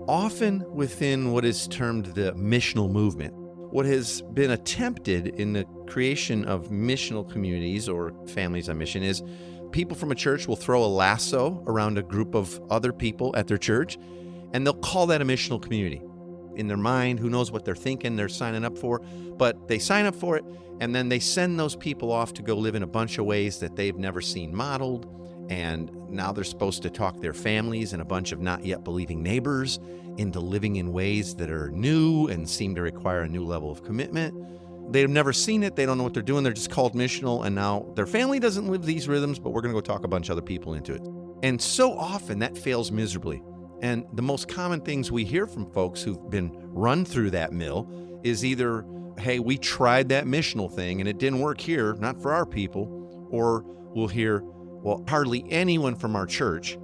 Often within what is termed the missional movement, what has been attempted in the creation of missional communities or families on mission is people from a church will throw a lasso around a group of other people at their church, and they'll call that a missional community. In their mind, who knows what they're thinking they're signing up for, but they sign up for it, and then they send those people off to go live in a bunch of ways that they've never seen modeled, and now they're supposed to talk their families and a bunch of not yet believing neighbors into living in ways that are new and seem to require a new level of commitment. They've never seen it. They don't know what they're doing. They're just called missional, and now their family doesn't live these rhythms, but we're going to go talk a bunch of other people into it. And so often that fails miserably. And the most common things we hear from folks who've been run through that mill is either, hey, we tried that missional thing and it didn't work here, not for our people, or we'll hear, well, hardly anyone from our church,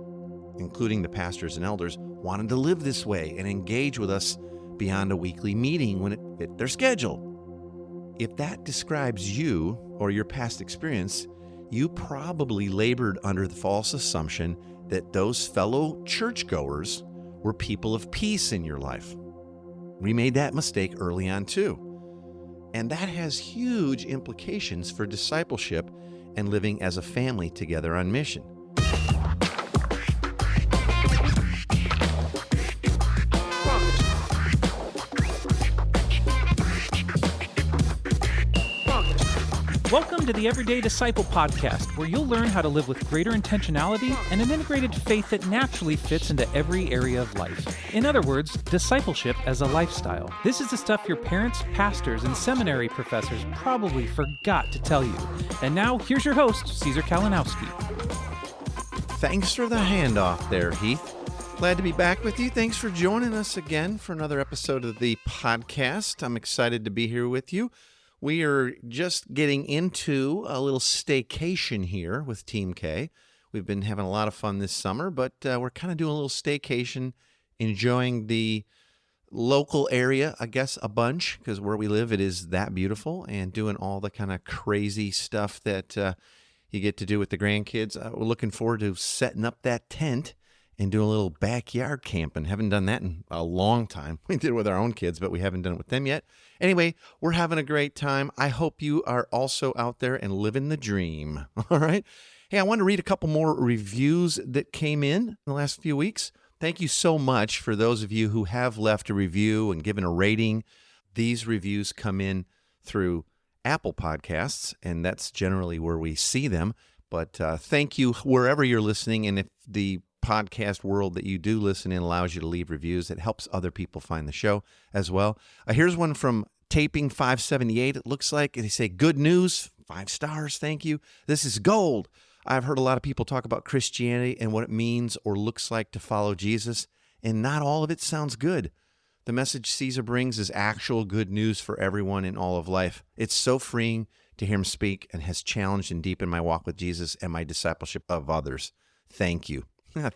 including the pastors and elders, wanted to live this way and engage with us beyond a weekly meeting when it fit their schedule. If that describes you or your past experience, you probably labored under the false assumption that those fellow churchgoers were people of peace in your life. We made that mistake early on too. And that has huge implications for discipleship and living as a family together on mission. Welcome to the Everyday Disciple podcast, where you'll learn how to live with greater intentionality and an integrated faith that naturally fits into every area of life. In other words, discipleship as a lifestyle. This is the stuff your parents, pastors, and seminary professors probably forgot to tell you. And now, here's your host, Caesar Kalinowski. Thanks for the handoff there, Heath. Glad to be back with you. Thanks for joining us again for another episode of the podcast. I'm excited to be here with you. We are just getting into a little staycation here with Team K. We've been having a lot of fun this summer, but we're kind of doing a little staycation, enjoying the local area, I guess, a bunch, because where we live, it is that beautiful, and doing all the kind of crazy stuff that you get to do with the grandkids. We're looking forward to setting up that tent and doing a little backyard camping. Haven't done that in a long time. We did it with our own kids, but we haven't done it with them yet. Anyway, we're having a great time. I hope you are also out there and living the dream. All right. Hey, I want to read a couple more reviews that came in the last few weeks. Thank you so much for those of you who have left a review and given a rating. These reviews come in through Apple Podcasts, and that's generally where we see them. But thank you wherever you're listening. And if the podcast world that you do listen in allows you to leave reviews, it helps other people find the show as well. Here's one from Taping 578. It looks like they say, good news, 5 stars, thank you. This is gold. I've heard a lot of people talk about Christianity and what it means or looks like to follow Jesus, and not all of it sounds good. The message Caesar brings is actual good news for everyone in all of life. It's so freeing to hear him speak and has challenged and deepened my walk with Jesus and my discipleship of others. Thank you.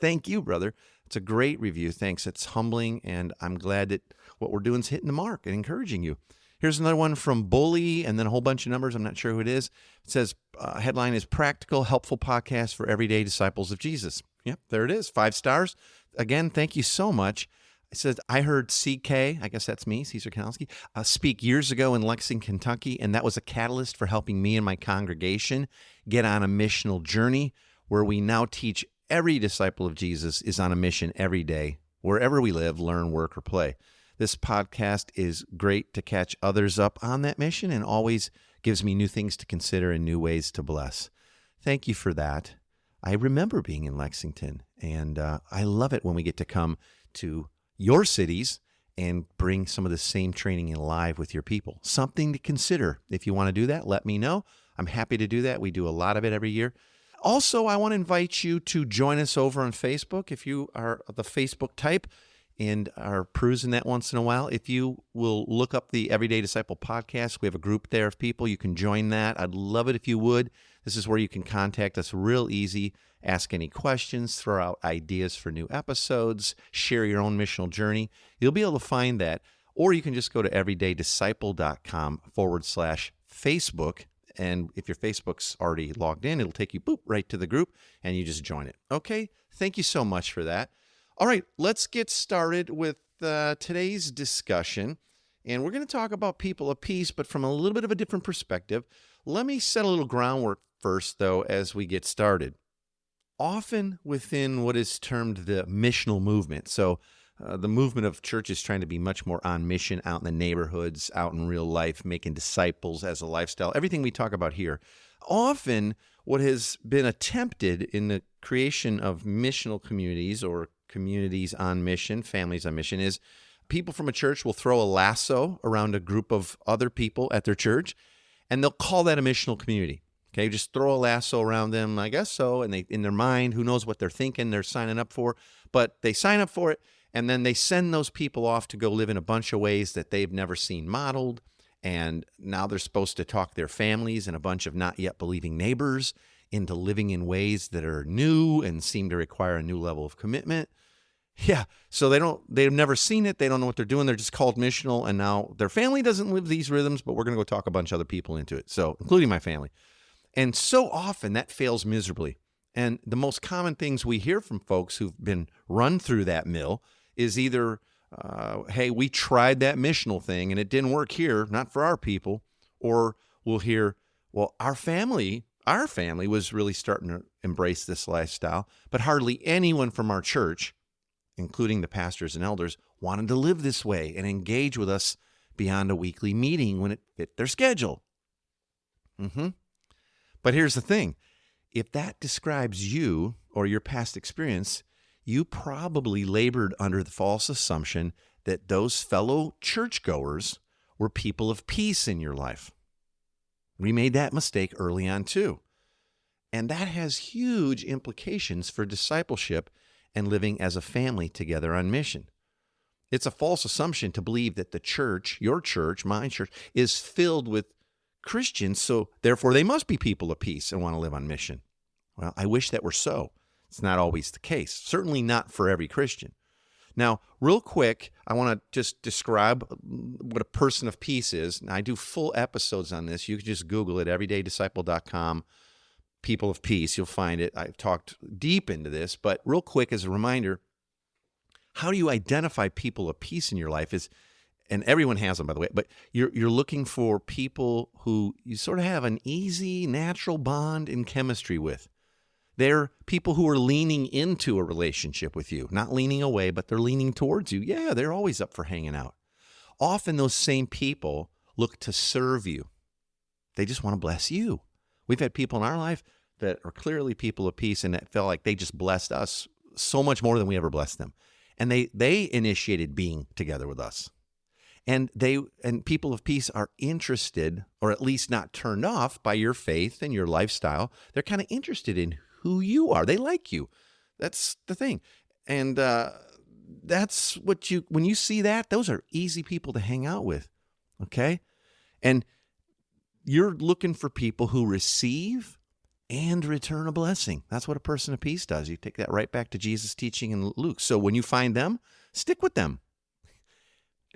Thank you, brother. It's a great review. Thanks. It's humbling, and I'm glad that what we're doing is hitting the mark and encouraging you. Here's another one from Bully, and then a whole bunch of numbers. I'm not sure who it is. It says, headline is Practical, Helpful Podcast for Everyday Disciples of Jesus. Yep, there it is. 5 stars. Again, thank you so much. It says, I heard CK, I guess that's me, Caesar Kanowski, speak years ago in Lexington, Kentucky, and that was a catalyst for helping me and my congregation get on a missional journey where we now teach every disciple of Jesus is on a mission every day, wherever we live, learn, work, or play. This podcast is great to catch others up on that mission and always gives me new things to consider and new ways to bless. Thank you for that. I remember being in Lexington, and I love it when we get to come to your cities and bring some of the same training in live with your people. Something to consider. If you want to do that, let me know. I'm happy to do that. We do a lot of it every year. Also, I want to invite you to join us over on Facebook if you are the Facebook type and are perusing that once in a while. If you will look up the Everyday Disciple podcast, we have a group there of people. You can join that. I'd love it if you would. This is where you can contact us real easy, ask any questions, throw out ideas for new episodes, share your own missional journey. You'll be able to find that. Or you can just go to everydaydisciple.com/Facebook. And if your Facebook's already logged in, it'll take you right to the group, and you just join it. Okay? Thank you so much for that. All right, let's get started with today's discussion. And we're going to talk about people of peace, but from a little bit of a different perspective. Let me set a little groundwork first, though, as we get started. Often within what is termed the missional movement, so the movement of churches trying to be much more on mission, out in the neighborhoods, out in real life, making disciples as a lifestyle, everything we talk about here. Often what has been attempted in the creation of missional communities or communities on mission, families on mission, is people from a church will throw a lasso around a group of other people at their church, and they'll call that a missional community. Okay, just throw a lasso around them, I guess so, and they, in their mind, who knows what they're thinking they're signing up for, but they sign up for it, and then they send those people off to go live in a bunch of ways that they've never seen modeled, and now they're supposed to talk their families and a bunch of not yet believing neighbors into living in ways that are new and seem to require a new level of commitment. Yeah, so they've never seen it, they don't know what they're doing, they're just called missional, and now their family doesn't live these rhythms, but we're going to go talk a bunch of other people into it, so including my family. And so often that fails miserably. And the most common things we hear from folks who've been run through that mill is either, hey, we tried that missional thing and it didn't work here, not for our people. Or we'll hear, well, our family was really starting to embrace this lifestyle, but hardly anyone from our church, including the pastors and elders, wanted to live this way and engage with us beyond a weekly meeting when it fit their schedule. But here's the thing. If that describes you or your past experience, you probably labored under the false assumption that those fellow churchgoers were people of peace in your life. We made that mistake early on too. And that has huge implications for discipleship and living as a family together on mission. It's a false assumption to believe that the church, your church, my church, is filled with Christians, so therefore they must be people of peace and want to live on mission. Well, I wish that were so. It's not always the case. Certainly not for every Christian. Now, real quick, I want to just describe what a person of peace is. And I do full episodes on this. You can just Google it, everydaydisciple.com, people of peace. You'll find it. I've talked deep into this, but real quick as a reminder, how do you identify people of peace in your life is, and everyone has them, by the way, but you're looking for people who you sort of have an easy, natural bond in chemistry with. They're people who are leaning into a relationship with you, not leaning away, but they're leaning towards you. Yeah, they're always up for hanging out. Often those same people look to serve you. They just want to bless you. We've had people in our life that are clearly people of peace and that felt like they just blessed us so much more than we ever blessed them. And they initiated being together with us. And people of peace are interested, or at least not turned off by your faith and your lifestyle. They're kind of interested in who you are. They like you. That's the thing. And that's what when you see that, those are easy people to hang out with. Okay? And you're looking for people who receive and return a blessing. That's what a person of peace does. You take that right back to Jesus' teaching in Luke. So when you find them, stick with them.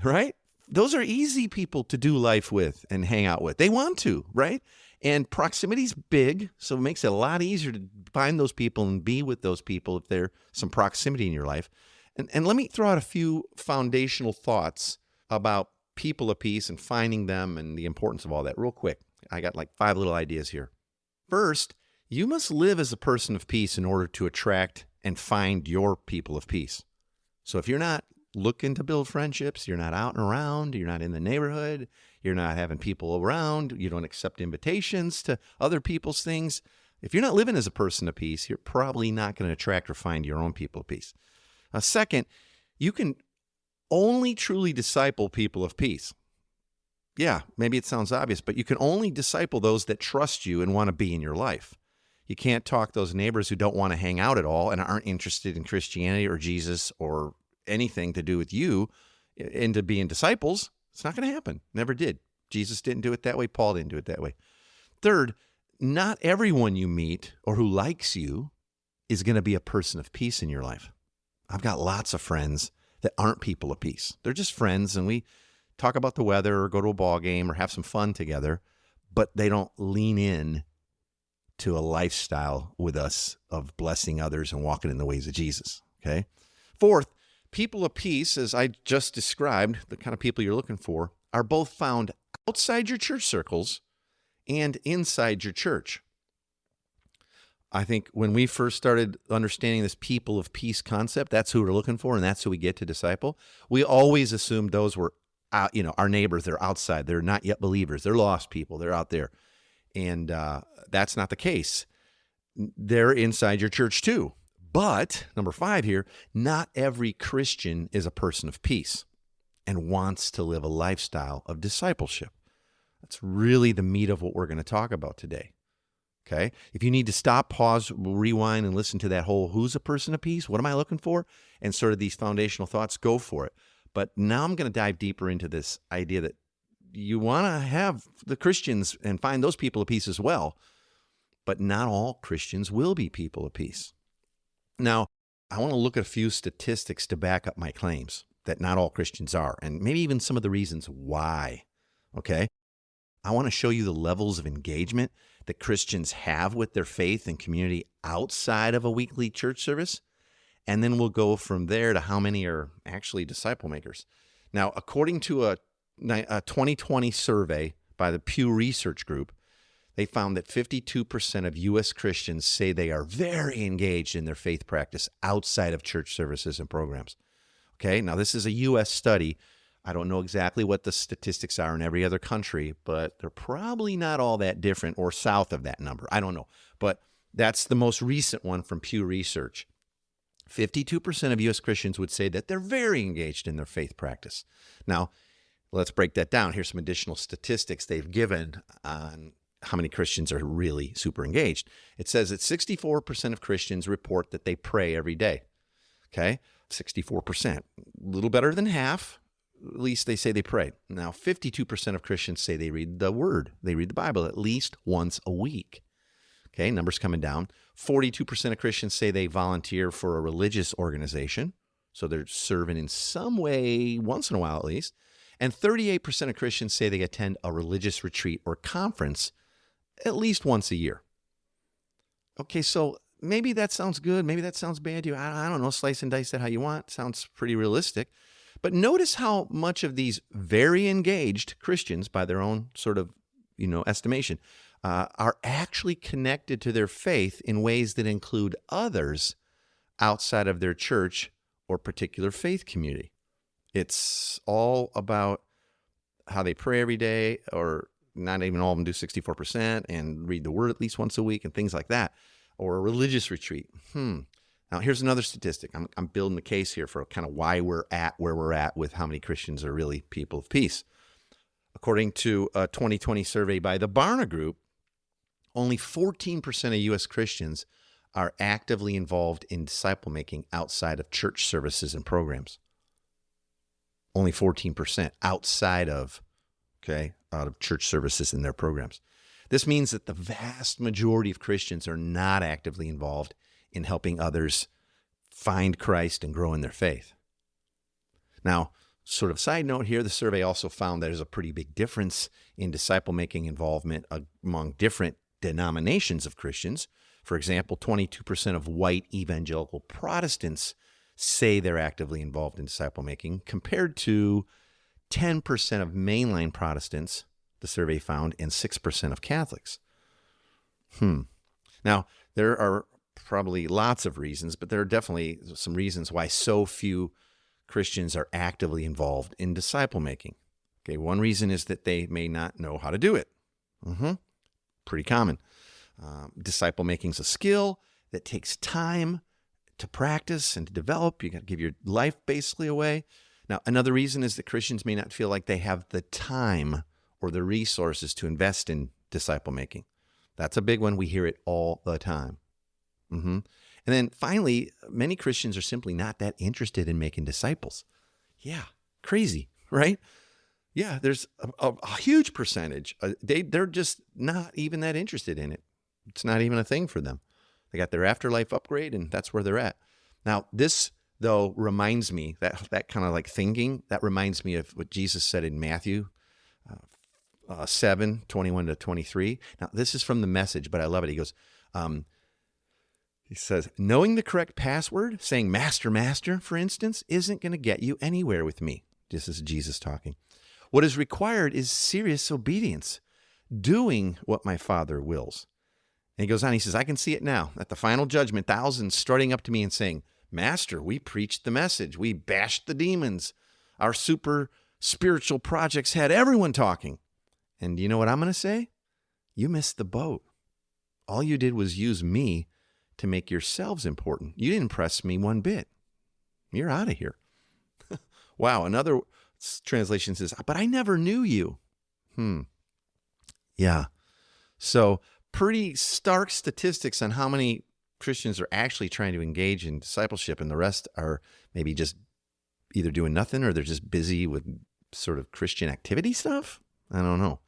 Right? Those are easy people to do life with and hang out with. They want to, right? And proximity's big, so it makes it a lot easier to find those people and be with those people if there's some proximity in your life. And let me throw out a few foundational thoughts about people of peace and finding them and the importance of all that real quick. I got like 5 little ideas here. First, you must live as a person of peace in order to attract and find your people of peace. So if you're not looking to build friendships, you're not out and around, you're not in the neighborhood, you're not having people around, you don't accept invitations to other people's things. If you're not living as a person of peace, you're probably not going to attract or find your own people of peace. Second, you can only truly disciple people of peace. Yeah, maybe it sounds obvious, but you can only disciple those that trust you and want to be in your life. You can't talk those neighbors who don't want to hang out at all and aren't interested in Christianity or Jesus or anything to do with you into being disciples. It's not going to happen. Never did. Jesus didn't do it that way. Paul didn't do it that way. Third, not everyone you meet or who likes you is going to be a person of peace in your life. I've got lots of friends that aren't people of peace. They're just friends, and we talk about the weather or go to a ball game or have some fun together, but they don't lean in to a lifestyle with us of blessing others and walking in the ways of Jesus. Okay? Fourth, people of peace, as I just described, the kind of people you're looking for, are both found outside your church circles and inside your church. I think when we first started understanding this people of peace concept, that's who we're looking for, and that's who we get to disciple. We always assumed those were, our neighbors. They're outside. They're not yet believers. They're lost people. They're out there. And that's not the case. They're inside your church too. But, number 5 here, not every Christian is a person of peace and wants to live a lifestyle of discipleship. That's really the meat of what we're going to talk about today. Okay? If you need to stop, pause, rewind, and listen to that whole who's a person of peace, what am I looking for, and sort of these foundational thoughts, go for it. But now I'm going to dive deeper into this idea that you want to have the Christians and find those people of peace as well, but not all Christians will be people of peace. Now, I want to look at a few statistics to back up my claims that not all Christians are, and maybe even some of the reasons why, okay? I want to show you the levels of engagement that Christians have with their faith and community outside of a weekly church service, and then we'll go from there to how many are actually disciple makers. Now, according to a 2020 survey by the Pew Research Group, they found that 52% of U.S. Christians say they are very engaged in their faith practice outside of church services and programs. Okay, now this is a U.S. study. I don't know exactly what the statistics are in every other country, but they're probably not all that different or south of that number. I don't know, but that's the most recent one from Pew Research. 52% of U.S. Christians would say that they're very engaged in their faith practice. Now, let's break that down. Here's some additional statistics they've given on how many Christians are really super engaged. It says that 64% of Christians report that they pray every day. Okay, 64%, a little better than half. At least they say they pray. Now, 52% of Christians say they read the Word. They read the Bible at least once a week. Okay, numbers coming down. 42% of Christians say they volunteer for a religious organization. So they're serving in some way once in a while at least. And 38% of Christians say they attend a religious retreat or conference at least once a year. Okay, so maybe that sounds good. Maybe that sounds bad to you. I don't know. Slice and dice that how you want. Sounds pretty realistic. But notice how much of these very engaged Christians, by their own sort of, estimation, are actually connected to their faith in ways that include others outside of their church or particular faith community. It's all about how they pray every day, or not even all of them do 64%, and read the Word at least once a week and things like that, or a religious retreat. Now, here's another statistic. I'm building the case here for kind of why we're at where we're at with how many Christians are really people of peace. According to a 2020 survey by the Barna Group, only 14% of U.S. Christians are actively involved in disciple making outside of church services and programs. Only 14% outside of church services and their programs. This means that the vast majority of Christians are not actively involved in helping others find Christ and grow in their faith. Now, sort of side note here, the survey also found there's a pretty big difference in disciple-making involvement among different denominations of Christians. For example, 22% of white evangelical Protestants say they're actively involved in disciple-making, compared to 10% of mainline Protestants, the survey found, and 6% of Catholics. Now, there are probably lots of reasons, but there are definitely some reasons why so few Christians are actively involved in disciple making. Okay, one reason is that they may not know how to do it. Pretty common. Disciple making is a skill that takes time to practice and to develop. You got to give your life basically away. Now, another reason is that Christians may not feel like they have the time or the resources to invest in disciple making. That's a big one. We hear it all the time. And then finally, many Christians are simply not that interested in making disciples. Yeah, crazy, right? Yeah, there's a huge percentage. They're just not even that interested in it. It's not even a thing for them. They got their afterlife upgrade, and that's where they're at. Now, this, though, reminds me, that kind of like thinking, that reminds me of what Jesus said in Matthew 7:21 to 23. Now, this is from the Message, but I love it. He goes, He says, knowing the correct password, saying master, master, for instance, isn't going to get you anywhere with me. This is Jesus talking. What is required is serious obedience, doing what my Father wills. And he goes on, he says, I can see it now. At the final judgment, thousands strutting up to me and saying, Master, we preached the message. We bashed the demons. Our super spiritual projects had everyone talking. And you know what I'm going to say? You missed the boat. All you did was use me to make yourselves important. You didn't impress me one bit. You're out of here. Wow, another translation says, but I never knew you. Yeah. So pretty stark statistics on how many Christians are actually trying to engage in discipleship, and the rest are maybe just either doing nothing or they're just busy with sort of Christian activity stuff. I don't know.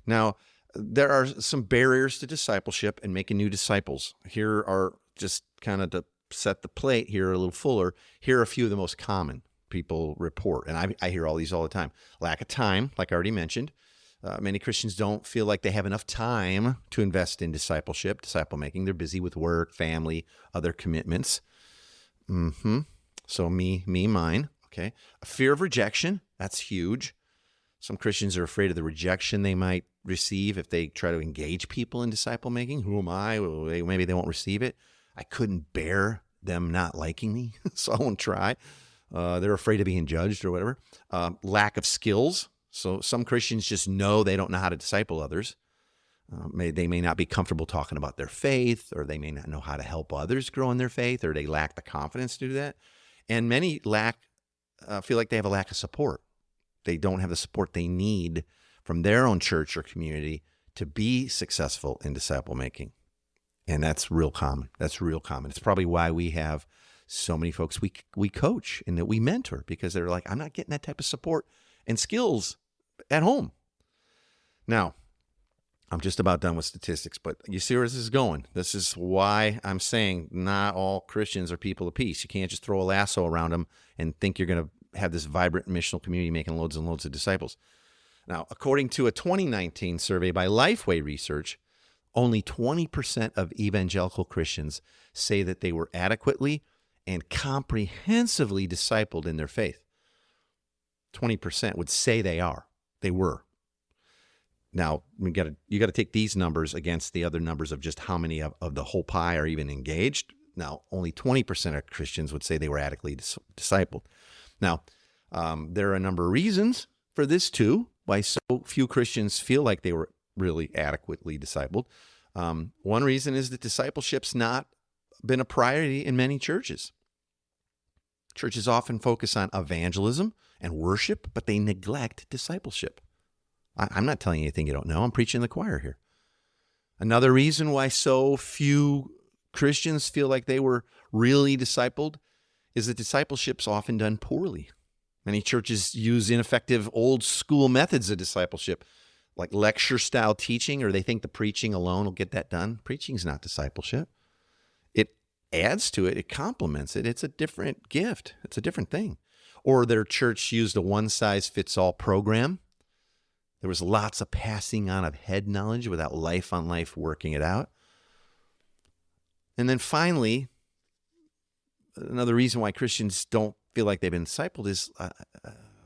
Now, there are some barriers to discipleship and making new disciples. Here are just kind of to set the plate here a little fuller. Here are a few of the most common people report, and I hear all these all the time. Lack of time, like I already mentioned. Many Christians don't feel like they have enough time to invest in discipleship, disciple making. They're busy with work, family, other commitments. So mine. Okay. A fear of rejection. That's huge. Some Christians are afraid of the rejection they might receive if they try to engage people in disciple making. Who am I? Well, maybe they won't receive it. I couldn't bear them not liking me, so I won't try. They're afraid of being judged or whatever. Lack of skills. So some Christians just know they don't know how to disciple others. They may not be comfortable talking about their faith, or they may not know how to help others grow in their faith, or they lack the confidence to do that. And many feel like they have a lack of support. They don't have the support they need from their own church or community to be successful in disciple making. And that's real common. It's probably why we have so many folks we coach and that we mentor, because they're like, I'm not getting that type of support and skills at home. Now, I'm just about done with statistics, but you see where this is going. This is why I'm saying not all Christians are people of peace. You can't just throw a lasso around them and think you're going to have this vibrant missional community making loads and loads of disciples. Now, according to a 2019 survey by Lifeway Research, only 20% of evangelical Christians say that they were adequately and comprehensively discipled in their faith. 20% would say they were. Now, you got to take these numbers against the other numbers of just how many of the whole pie are even engaged. Now, only 20% of Christians would say they were adequately discipled. Now, there are a number of reasons for this too, why so few Christians feel like they were really adequately discipled. One reason is that discipleship's not been a priority in many churches. Churches often focus on evangelism and worship, but they neglect discipleship. I'm not telling you anything you don't know. I'm preaching to the choir here. Another reason why so few Christians feel like they were really discipled is that discipleship's often done poorly. Many churches use ineffective old school methods of discipleship, like lecture-style teaching, or they think the preaching alone will get that done. Preaching's not discipleship. It adds to it. It complements it. It's a different gift. It's a different thing. Or their church used a one-size-fits-all program. There was lots of passing on of head knowledge without life-on-life working it out. And then finally, another reason why Christians don't feel like they've been discipled is,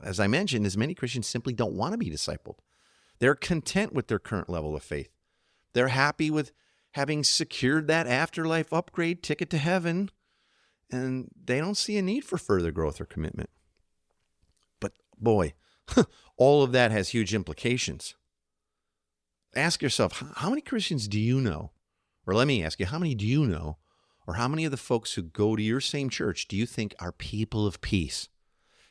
as I mentioned, is many Christians simply don't want to be discipled. They're content with their current level of faith. They're happy with having secured that afterlife upgrade ticket to heaven, and they don't see a need for further growth or commitment. But boy, all of that has huge implications. Ask yourself, how many Christians do you know? Or let me ask you, how many do you know? Or how many of the folks who go to your same church do you think are people of peace?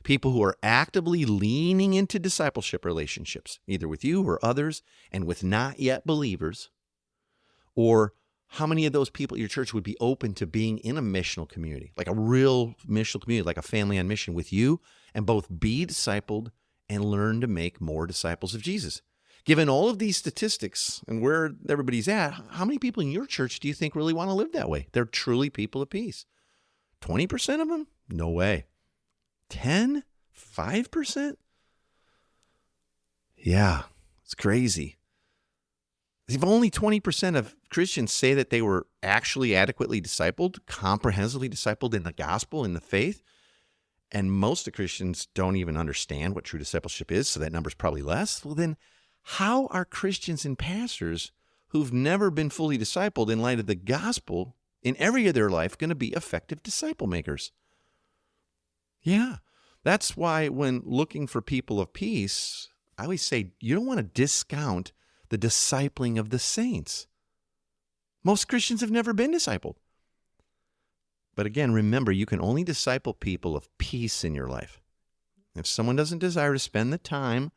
People who are actively leaning into discipleship relationships, either with you or others, and with not yet believers. Or how many of those people at your church would be open to being in a missional community, like a real missional community, like a family on mission with you, and both be discipled and learn to make more disciples of Jesus? Given all of these statistics and where everybody's at, how many people in your church do you think really want to live that way? They're truly people of peace. 20% of them? No way. 10? 5%? Yeah, it's crazy. If only 20% of Christians say that they were actually adequately discipled, comprehensively discipled in the gospel, in the faith, and most of Christians don't even understand what true discipleship is, so that number's probably less, well then, how are Christians and pastors who've never been fully discipled in light of the gospel in every area of their life going to be effective disciple makers? Yeah, that's why when looking for people of peace, I always say you don't want to discount the discipling of the saints. Most Christians have never been discipled. But again, remember, you can only disciple people of peace in your life. If someone doesn't desire to spend the time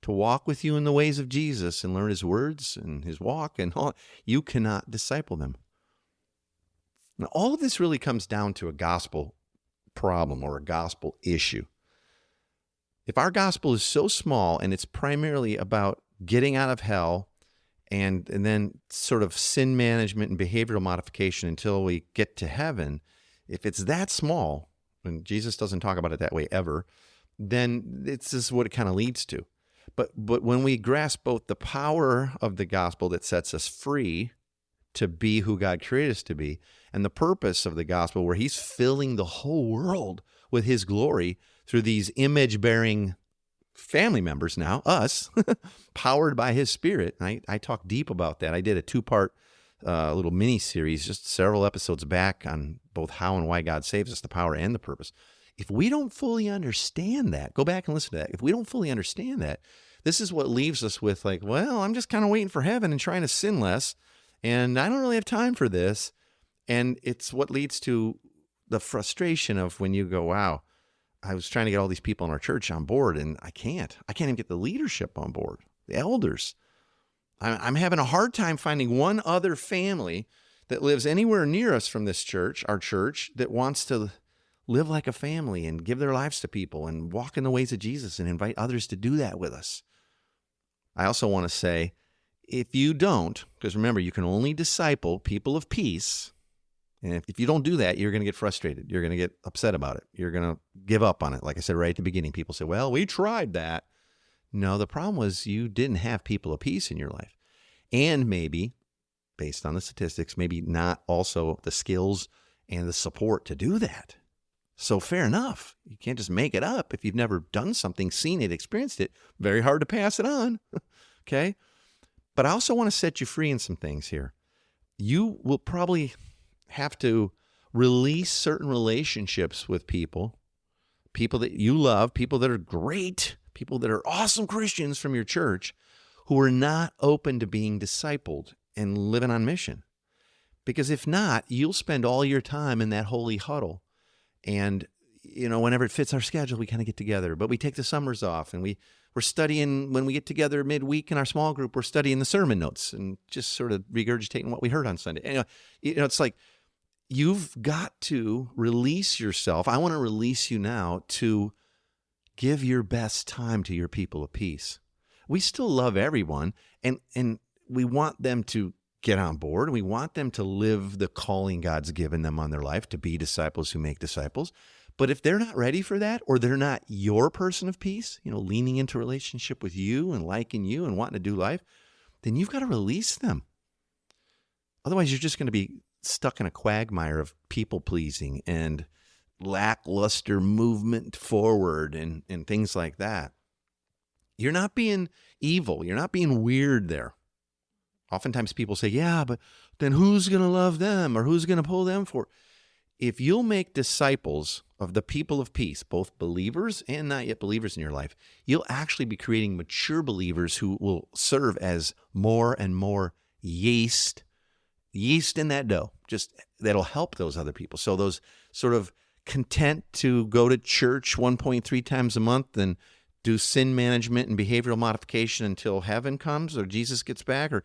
to walk with you in the ways of Jesus and learn his words and his walk and all, you cannot disciple them. Now, all of this really comes down to a gospel problem or a gospel issue. If our gospel is so small and it's primarily about getting out of hell and then sort of sin management and behavioral modification until we get to heaven, if it's that small, and Jesus doesn't talk about it that way ever, then this is what it kind of leads to. But when we grasp both the power of the gospel that sets us free to be who God created us to be, and the purpose of the gospel where he's filling the whole world with his glory through these image-bearing family members now, us, powered by his Spirit. I talk deep about that. I did a 2-part little mini-series just several episodes back on both how and why God saves us, the power and the purpose. If we don't fully understand that, go back and listen to that. If we don't fully understand that, this is what leaves us with like, well, I'm just kind of waiting for heaven and trying to sin less, and I don't really have time for this. And it's what leads to the frustration of when you go, wow, I was trying to get all these people in our church on board, and I can't even get the leadership on board, the elders. I'm having a hard time finding one other family that lives anywhere near us from this church, our church, that wants to live like a family and give their lives to people and walk in the ways of Jesus and invite others to do that with us. I also want to say, if you don't, because remember, you can only disciple people of peace. And if you don't do that, you're going to get frustrated. You're going to get upset about it. You're going to give up on it. Like I said right at the beginning, people say, well, we tried that. No, the problem was you didn't have people of peace in your life. And maybe, based on the statistics, maybe not also the skills and the support to do that. So fair enough. You can't just make it up. If you've never done something, seen it, experienced it, very hard to pass it on. Okay? But I also want to set you free in some things here. You will probably have to release certain relationships with people that you love, people that are great, people that are awesome Christians from your church who are not open to being discipled and living on mission. Because if not, you'll spend all your time in that holy huddle. And, whenever it fits our schedule, we kind of get together. But we take the summers off and we're studying, when we get together midweek in our small group, we're studying the sermon notes and just sort of regurgitating what we heard on Sunday. Anyway, it's like, you've got to release yourself. I want to release you now to give your best time to your people of peace. We still love everyone, and we want them to get on board. We want them to live the calling God's given them on their life, to be disciples who make disciples. But if they're not ready for that, or they're not your person of peace, leaning into relationship with you and liking you and wanting to do life, then you've got to release them. Otherwise, you're just going to be stuck in a quagmire of people-pleasing and lackluster movement forward and things like that. You're not being evil. You're not being weird there. Oftentimes people say, yeah, but then who's going to love them or who's going to pull them for? If you'll make disciples of the people of peace, both believers and not yet believers in your life, you'll actually be creating mature believers who will serve as more and more yeast in that dough, just that'll help those other people. So those sort of content to go to church 1.3 times a month and do sin management and behavioral modification until heaven comes or Jesus gets back, or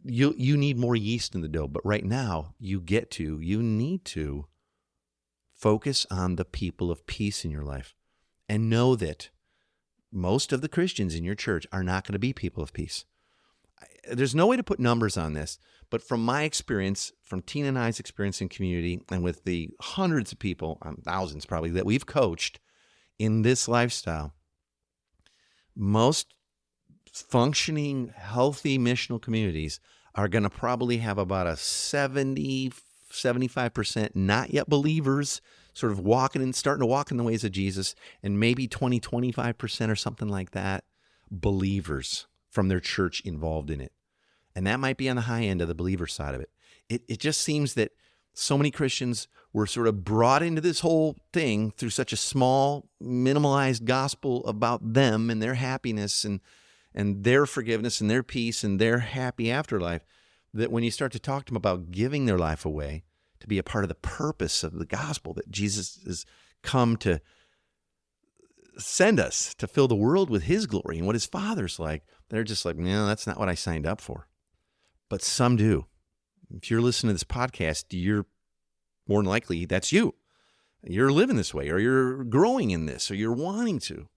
you need more yeast in the dough. But right now, you need to focus on the people of peace in your life and know that most of the Christians in your church are not going to be people of peace. There's no way to put numbers on this, but from my experience, from Tina and I's experience in community, and with the hundreds of people, thousands probably, that we've coached in this lifestyle, most functioning, healthy missional communities are going to probably have about a 75% not yet believers sort of starting to walk in the ways of Jesus, and maybe 25% or something like that, believers from their church involved in it. And that might be on the high end of the believer side of it. It just seems that so many Christians were sort of brought into this whole thing through such a small, minimalized gospel about them and their happiness and their forgiveness and their peace and their happy afterlife, that when you start to talk to them about giving their life away to be a part of the purpose of the gospel, that Jesus has come to send us to fill the world with his glory and what his Father's like, they're just like, no, that's not what I signed up for. But some do. If you're listening to this podcast, you're more than likely, that's you. You're living this way, or you're growing in this, or you're wanting to.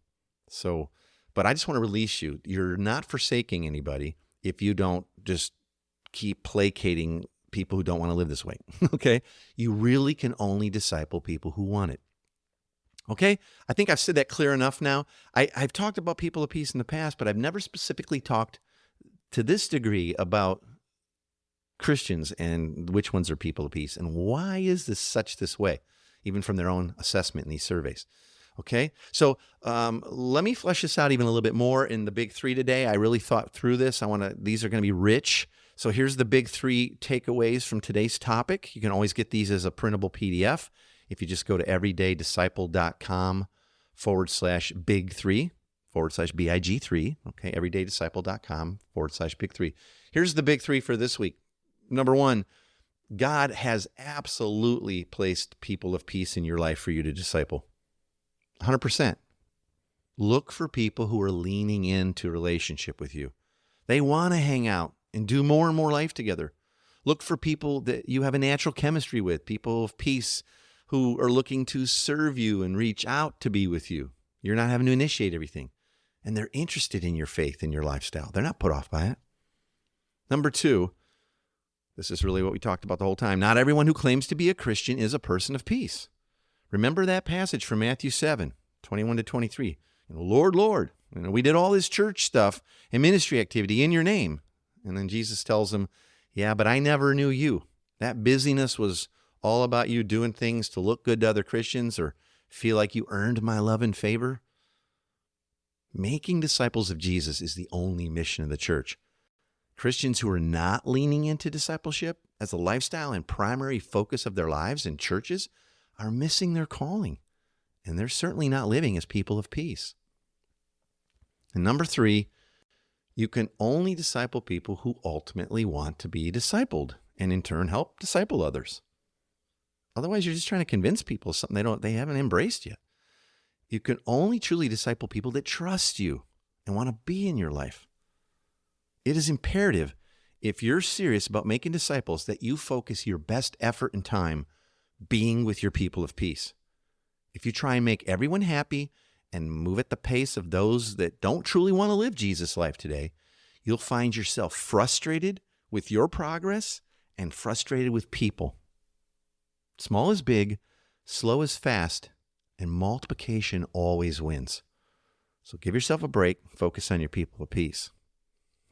So, but I just want to release you. You're not forsaking anybody if you don't just keep placating people who don't want to live this way, okay? You really can only disciple people who want it, okay? I think I've said that clear enough now. I've talked about people of peace in the past, but I've never specifically talked to this degree about Christians and which ones are people of peace and why is this way, even from their own assessment in these surveys. Okay, so let me flesh this out even a little bit more in the big three today. I really thought through this. These are going to be rich. So here's the big three takeaways from today's topic. You can always get these as a printable PDF if you just go to everydaydisciple.com/big3/BIG3. Okay, everydaydisciple.com/big3. Here's the big three for this week. Number one, God has absolutely placed people of peace in your life for you to disciple. 100%. Look for people who are leaning into a relationship with you. They want to hang out and do more and more life together. Look for people that you have a natural chemistry with, people of peace who are looking to serve you and reach out to be with you. You're not having to initiate everything. And they're interested in your faith and your lifestyle. They're not put off by it. Number two, this is really what we talked about the whole time. Not everyone who claims to be a Christian is a person of peace. Remember that passage from Matthew 7:21-23. Lord, Lord, we did all this church stuff and ministry activity in your name. And then Jesus tells them, yeah, but I never knew you. That busyness was all about you doing things to look good to other Christians or feel like you earned my love and favor. Making disciples of Jesus is the only mission of the church. Christians who are not leaning into discipleship as a lifestyle and primary focus of their lives in churches are missing their calling, and they're certainly not living as people of peace. And number three, you can only disciple people who ultimately want to be discipled and in turn help disciple others. Otherwise, you're just trying to convince people of something they haven't embraced yet. You can only truly disciple people that trust you and want to be in your life. It is imperative, if you're serious about making disciples, that you focus your best effort and time being with your people of peace. If you try and make everyone happy and move at the pace of those that don't truly want to live Jesus' life today, you'll find yourself frustrated with your progress and frustrated with people. Small is big, slow is fast, and multiplication always wins. So give yourself a break, focus on your people of peace.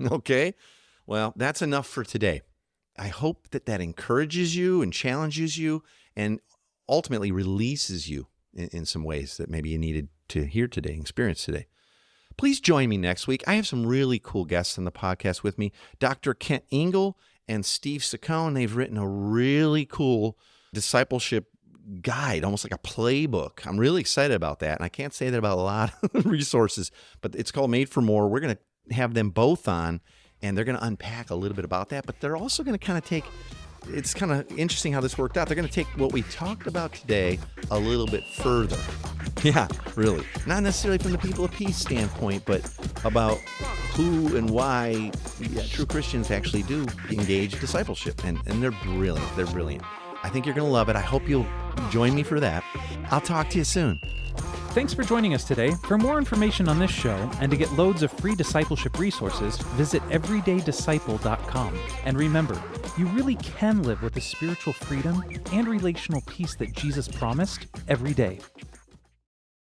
Okay? Well, that's enough for today. I hope that encourages you and challenges you and ultimately releases you in some ways that maybe you needed to hear today, experience today. Please join me next week. I have some really cool guests on the podcast with me. Dr. Kent Engel and Steve Saccone. They've written a really cool discipleship guide, almost like a playbook. I'm really excited about that. And I can't say that about a lot of resources, but it's called Made for More. We're going to have them both on, and they're going to unpack a little bit about that, but they're also going to kind of take, it's kind of interesting how this worked out. They're going to take what we talked about today a little bit further. Yeah, really. Not necessarily from the people of peace standpoint, but about who and why true Christians actually do engage discipleship. And they're brilliant. They're brilliant. I think you're going to love it. I hope you'll join me for that. I'll talk to you soon. Thanks for joining us today. For more information on this show and to get loads of free discipleship resources, visit everydaydisciple.com. And remember, you really can live with the spiritual freedom and relational peace that Jesus promised every day.